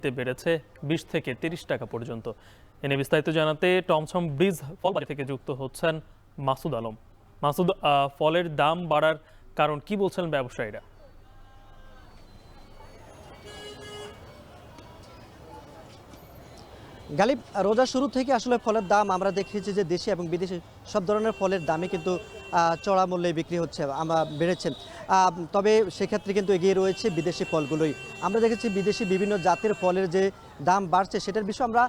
বেড়েছে 20 থেকে 30 টাকা পর্যন্ত। এনে বিস্তারিত জানাতে টমছম ব্রিজ ফলবাড়ি থেকে যুক্ত হচ্ছেন মাসুদ আলম। মাসুদ, ফলের দাম বাড়ার কারণ কি বলছেন ব্যবসায়ীরা? গালিব, রোজার শুরু থেকে আসলে ফলের দাম আমরা দেখেছি যে দেশি এবং বিদেশি সব ধরনের ফলের দামই কিন্তু চড়া মূল্যে বিক্রি হচ্ছে, বেড়েছে। তবে সেক্ষেত্রে কিন্তু এগিয়ে রয়েছে বিদেশি ফলগুলোই। আমরা দেখেছি বিদেশি বিভিন্ন জাতের ফলের যে দাম বাড়ছে সেটার বিষয়ে আমরা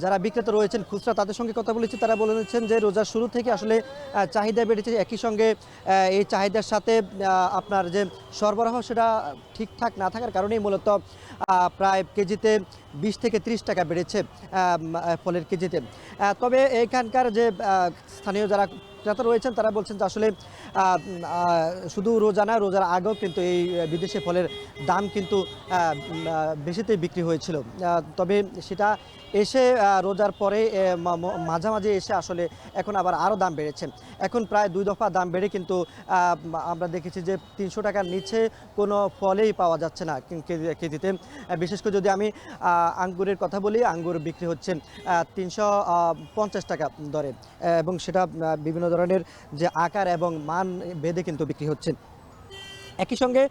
যারা বিক্রেতা রয়েছেন খুচরা তাদের সঙ্গে কথা বলেছি। তারা বলেছেন যে রোজার শুরু থেকে আসলে চাহিদা বেড়েছে, একই সঙ্গে এই চাহিদার সাথে আপনার যে সরবরাহ সেটা ঠিকঠাক না থাকার কারণেই মূলত প্রায় কেজিতে 20 থেকে 30 টাকা বেড়েছে ফলের কেজিতে। তবে এখানকার যে স্থানীয় যারা ক্রেতা রয়েছেন তারা বলছেন যে আসলে শুধু রোজা না, রোজার আগেও কিন্তু এই বিদেশি ফলের দাম কিন্তু বেশিতেই বিক্রি হয়েছিল। তবে সেটা এসে রোজার পরে মাঝামাঝি এসে আসলে এখন আবার আরও দাম বেড়েছে। এখন প্রায় 2 দফা দাম বেড়ে কিন্তু আমরা দেখেছি যে 300 টাকার নিচে কোনো ফলেই পাওয়া যাচ্ছে না কেজিতে। বিশেষ করে যদি আমি আঙ্গুরের কথা বলি, আঙ্গুর বিক্রি হচ্ছে 350 টাকা দরে, এবং সেটা বিভিন্ন ধরনের যে আকার এবং মান ভেদে কিন্তু বিক্রি হচ্ছে। একই সঙ্গে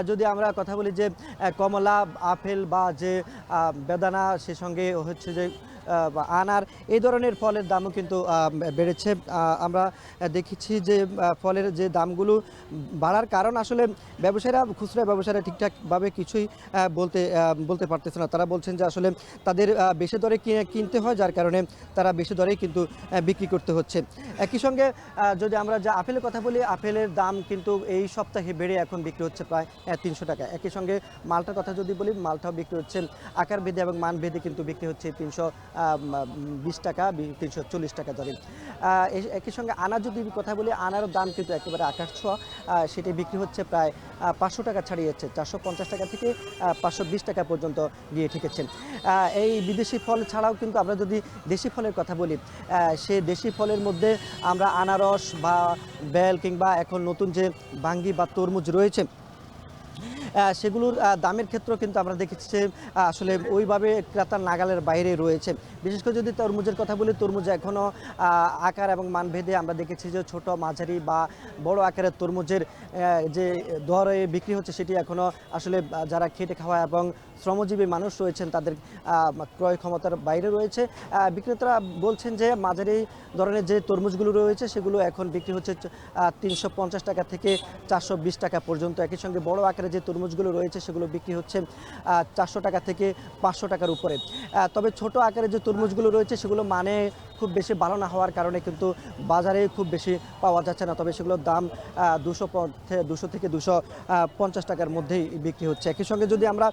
যদি আমরা কথা বলি যে কমলা, আপেল বা যে বেদানা, সে সঙ্গে হচ্ছে যে আনার, এই ধরনের ফলের দামও কিন্তু বেড়েছে। আমরা দেখেছি যে ফলের যে দামগুলো বাড়ার কারণ আসলে ব্যবসায়ীরা, খুচরা ব্যবসায়ীরা ঠিকঠাকভাবে কিছুই বলতে পারতেছে না। তারা বলছেন যে আসলে তাদের বেশি দরে কিনতে হয়, যার কারণে তারা বেশি দরেই কিন্তু বিক্রি করতে হচ্ছে। একই সঙ্গে যদি আমরা যে আপেলের কথা বলি, আপেলের দাম কিন্তু এই সপ্তাহে বেড়ে এখন বিক্রি হচ্ছে প্রায় 300 টাকা। একই সঙ্গে মালটার কথা যদি বলি, মালটাও বিক্রি হচ্ছে আকার ভেদে এবং মান ভেদে কিন্তু বিক্রি হচ্ছে 320 টাকা, 340 টাকা দরে। একই সঙ্গে আনার যদি কথা বলি, আনারও দাম কিন্তু একেবারে আকাশ ছোঁয়া। সেটি বিক্রি হচ্ছে প্রায় 500 টাকা ছাড়িয়ে যাচ্ছে, 450 টাকা থেকে 520 টাকা পর্যন্ত গিয়ে ঠেকেছে। এই বিদেশি ফল ছাড়াও কিন্তু আমরা যদি দেশি ফলের কথা বলি, সে দেশি ফলের মধ্যে আমরা আনারস বা বেল কিংবা এখন নতুন যে বাঙ্গি বা তরমুজ রয়েছে, সেগুলোর দামের ক্ষেত্রেও কিন্তু আমরা দেখেছি যে আসলে ওইভাবে ক্রেতার নাগালের বাইরে রয়েছে। বিশেষ করে যদি তরমুজের কথা বলি, তরমুজ এখনও আকার এবং মান ভেদে আমরা দেখেছি যে ছোট, মাঝারি বা বড় আকারের তরমুজের যে দরে বিক্রি হচ্ছে সেটি এখনও আসলে যারা খেটে খাওয়া এবং শ্রমজীবী মানুষ রয়েছেন তাদের ক্রয় ক্ষমতার বাইরে রয়েছে। বিক্রেতারা বলছেন যে মাঝারি ধরনের যে তরমুজগুলো রয়েছে সেগুলো এখন বিক্রি হচ্ছে 350 টাকা থেকে 420 টাকা পর্যন্ত। একই সঙ্গে বড় আকারে যে তরমুজগুলো রয়েছে সেগুলো বিক্রি হচ্ছে 400 টাকা থেকে 500 টাকার উপরে। তবে ছোট আকারে যে তরমুজগুলো রয়েছে সেগুলো মানে খুব বেশি ভালো না হওয়ার কারণে কিন্তু বাজারে খুব বেশি পাওয়া যাচ্ছে না। তবে সেগুলোর দাম 200 থেকে 250 টাকার মধ্যেই বিক্রি হচ্ছে। একই সঙ্গে যদি আমরা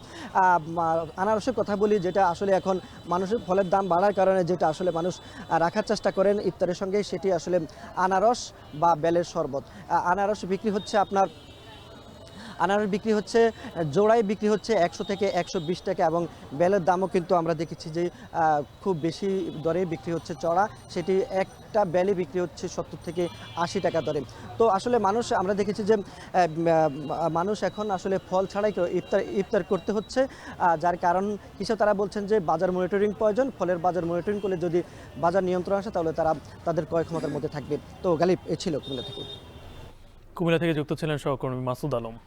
আনারসের কথা বলি, যেটা আসলে এখন মানুষের ফলের দাম বাড়ার কারণে যেটা আসলে মানুষ রাখার চেষ্টা করেন ইফতারের সঙ্গে, সেটি আসলে আনারস বা বেলের শরবত। আনারস বিক্রি হচ্ছে জোড়ায় বিক্রি হচ্ছে 100 থেকে 120 টাকা, এবং বেলের দামও কিন্তু আমরা দেখেছি যে খুব বেশি দরে বিক্রি হচ্ছে চড়া, সেটি একটা বেলে বিক্রি হচ্ছে 70 থেকে 80 টাকা দরে। তো আসলে আমরা দেখেছি যে মানুষ এখন আসলে ফল ছাড়াই ইফতার করতে হচ্ছে, যার কারণ হিসেবে তারা বলছেন যে বাজার মনিটরিং প্রয়োজন। ফলের বাজার মনিটরিং করলে যদি বাজার নিয়ন্ত্রণ আসে তাহলে তারা তাদের ক্রয় ক্ষমতার মধ্যে থাকবে। তো গালিব, এ ছিল কুমিল্লা থেকে যুক্ত ছিলেন সহকর্মী মাসুদ আলম।